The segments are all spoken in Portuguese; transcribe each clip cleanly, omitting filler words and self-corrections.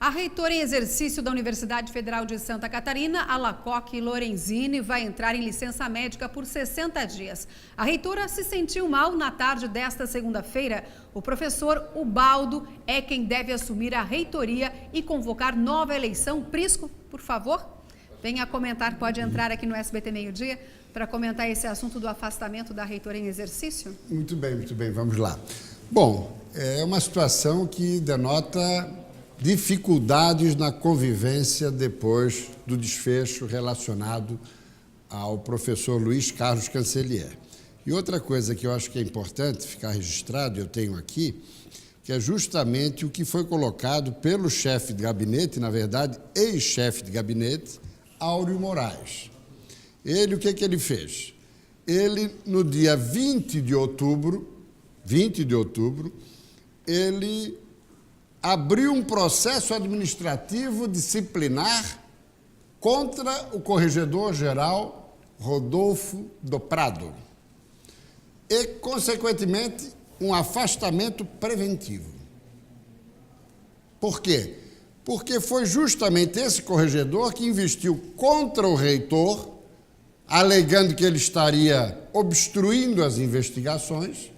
A reitora em exercício da Universidade Federal de Santa Catarina, Alacoque Lorenzini, vai entrar em licença médica por 60 dias. A reitora se sentiu mal na tarde desta segunda-feira. O professor Ubaldo é quem deve assumir a reitoria e convocar nova eleição. Prisco, por favor, venha comentar, pode entrar aqui no SBT Meio-Dia para comentar esse assunto do afastamento da reitora em exercício. Muito bem, vamos lá. Bom, é uma situação que denota dificuldades na convivência depois do desfecho relacionado ao professor Luiz Carlos Cancellier. E outra coisa que eu acho que é importante ficar registrado, eu tenho aqui, que é justamente o que foi colocado pelo chefe de gabinete, na verdade, ex-chefe de gabinete, Áureo Moraes. Ele, o que ele fez? Ele, no dia 20 de outubro, ele abriu um processo administrativo disciplinar contra o corregedor-geral Rodolfo do Prado e, consequentemente, um afastamento preventivo. Por quê? Porque foi justamente esse corregedor que investiu contra o reitor, alegando que ele estaria obstruindo as investigações,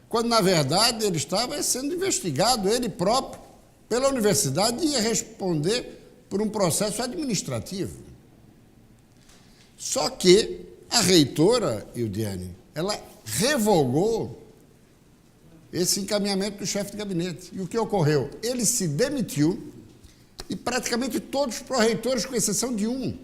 quando, na verdade, ele estava sendo investigado, ele próprio, pela universidade, ia responder por um processo administrativo. Só que a reitora, Ildiane, ela revogou esse encaminhamento do chefe de gabinete. E o que ocorreu? Ele se demitiu e praticamente todos os pró-reitores, com exceção de um.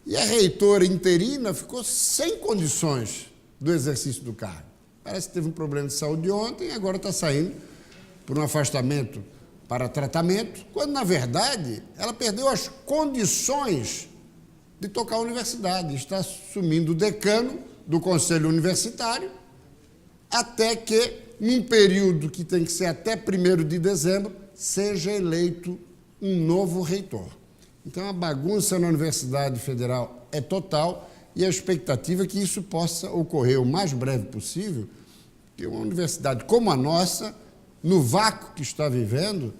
E a reitora interina ficou sem condições do exercício do cargo. Parece que teve um problema de saúde ontem e agora está saindo por um afastamento para tratamento, quando, na verdade, ela perdeu as condições de tocar a universidade. Está assumindo o decano do Conselho Universitário até que, num período que tem que ser até 1º de dezembro, seja eleito um novo reitor. Então, a bagunça na Universidade Federal é total e a expectativa é que isso possa ocorrer o mais breve possível, porque uma universidade como a nossa, no vácuo que está vivendo,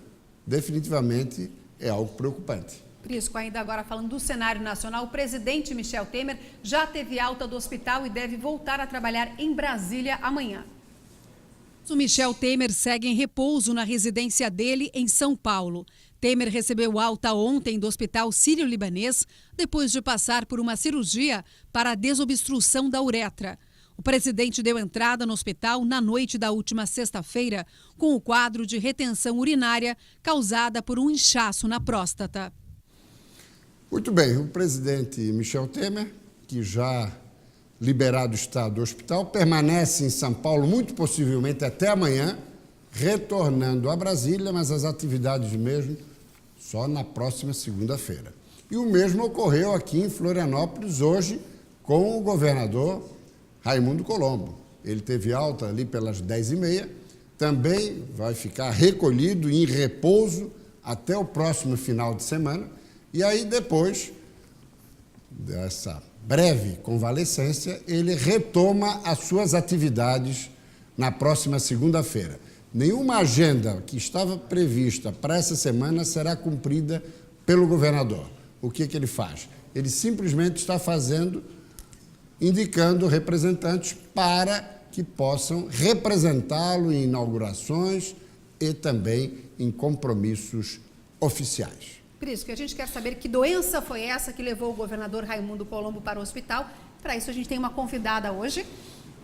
definitivamente é algo preocupante. Prisco, ainda agora falando do cenário nacional, o presidente Michel Temer já teve alta do hospital e deve voltar a trabalhar em Brasília amanhã. O Michel Temer segue em repouso na residência dele em São Paulo. Temer recebeu alta ontem do Hospital Sírio-Libanês depois de passar por uma cirurgia para a desobstrução da uretra. O presidente deu entrada no hospital na noite da última sexta-feira com o quadro de retenção urinária causada por um inchaço na próstata. Muito bem, o presidente Michel Temer, que já liberado está do hospital, permanece em São Paulo, muito possivelmente até amanhã, retornando a Brasília, mas as atividades mesmo só na próxima segunda-feira. E o mesmo ocorreu aqui em Florianópolis hoje com o governador Raimundo Colombo. Ele teve alta ali pelas 10h30, também vai ficar recolhido em repouso até o próximo final de semana, e aí depois dessa breve convalescência, ele retoma as suas atividades na próxima segunda-feira. Nenhuma agenda que estava prevista para essa semana será cumprida pelo governador. O que ele faz? Ele simplesmente está indicando representantes para que possam representá-lo em inaugurações e também em compromissos oficiais. Prisco, a gente quer saber que doença foi essa que levou o governador Raimundo Colombo para o hospital. Para isso, a gente tem uma convidada hoje.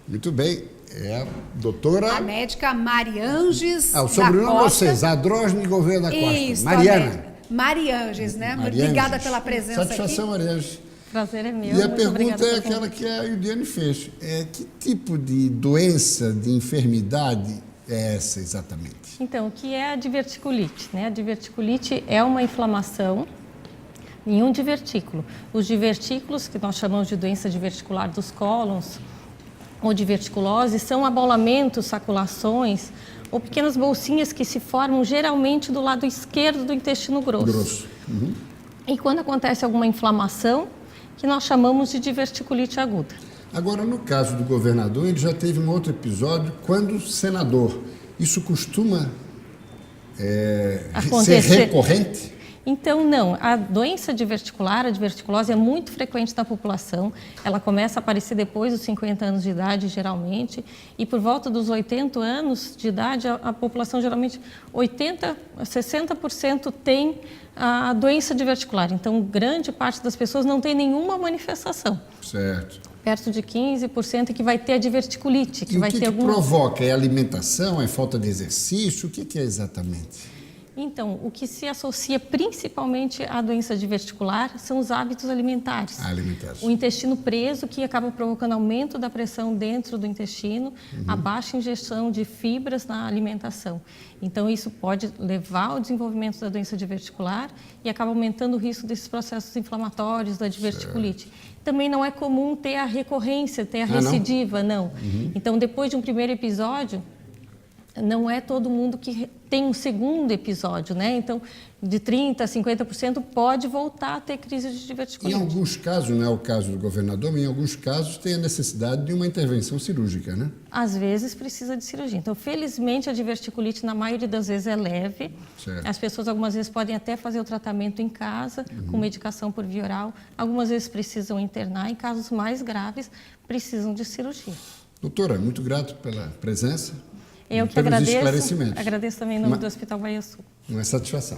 Muito bem, é a doutora... A médica Marianges o sobrenome de vocês, Adrosne Gouveia da Costa. Isso, Mariana. Marianges, né? Obrigada pela presença Satisfação, aqui. Marianges. Prazer é meu. E a pergunta é aquela que a Ildiane fez. Que tipo de doença, de enfermidade é essa exatamente? Então, o que é a diverticulite? Né? A diverticulite é uma inflamação em um divertículo. Os divertículos, que nós chamamos de doença diverticular dos cólons ou diverticulose, são abaulamentos, saculações ou pequenas bolsinhas que se formam geralmente do lado esquerdo do intestino grosso. Uhum. E quando acontece alguma inflamação, que nós chamamos de diverticulite aguda. Agora, no caso do governador, ele já teve um outro episódio quando senador. Isso costuma acontecer. ser recorrente? Então, não. A doença diverticular, a diverticulose, é muito frequente na população. Ela começa a aparecer depois dos 50 anos de idade, geralmente, e por volta dos 80 anos de idade, a população, geralmente, 60% tem a doença diverticular. Então, grande parte das pessoas não tem nenhuma manifestação. Certo. Perto de 15% que vai ter a diverticulite. E o que provoca? É alimentação? É falta de exercício? O que é exatamente? Então, o que se associa principalmente à doença diverticular são os hábitos alimentares. O intestino preso, que acaba provocando aumento da pressão dentro do intestino, a baixa ingestão de fibras na alimentação. Então, isso pode levar ao desenvolvimento da doença diverticular e acaba aumentando o risco desses processos inflamatórios da diverticulite. Também não é comum ter a recorrência, ter a recidiva, não. Então, depois de um primeiro episódio, não é todo mundo que tem um segundo episódio, né? Então, de 30% a 50% pode voltar a ter crise de diverticulite. Em alguns casos, não é o caso do governador, mas em alguns casos tem a necessidade de uma intervenção cirúrgica, né? Às vezes precisa de cirurgia. Então, felizmente, a diverticulite, na maioria das vezes, é leve. Certo. As pessoas, algumas vezes, podem até fazer o tratamento em casa, com medicação por via oral. Algumas vezes precisam internar. Em casos mais graves, precisam de cirurgia. Doutora, muito grato pela presença. Eu que pelos agradeço. Esclarecimentos. Agradeço também em nome do Hospital Baía Sul. Uma satisfação.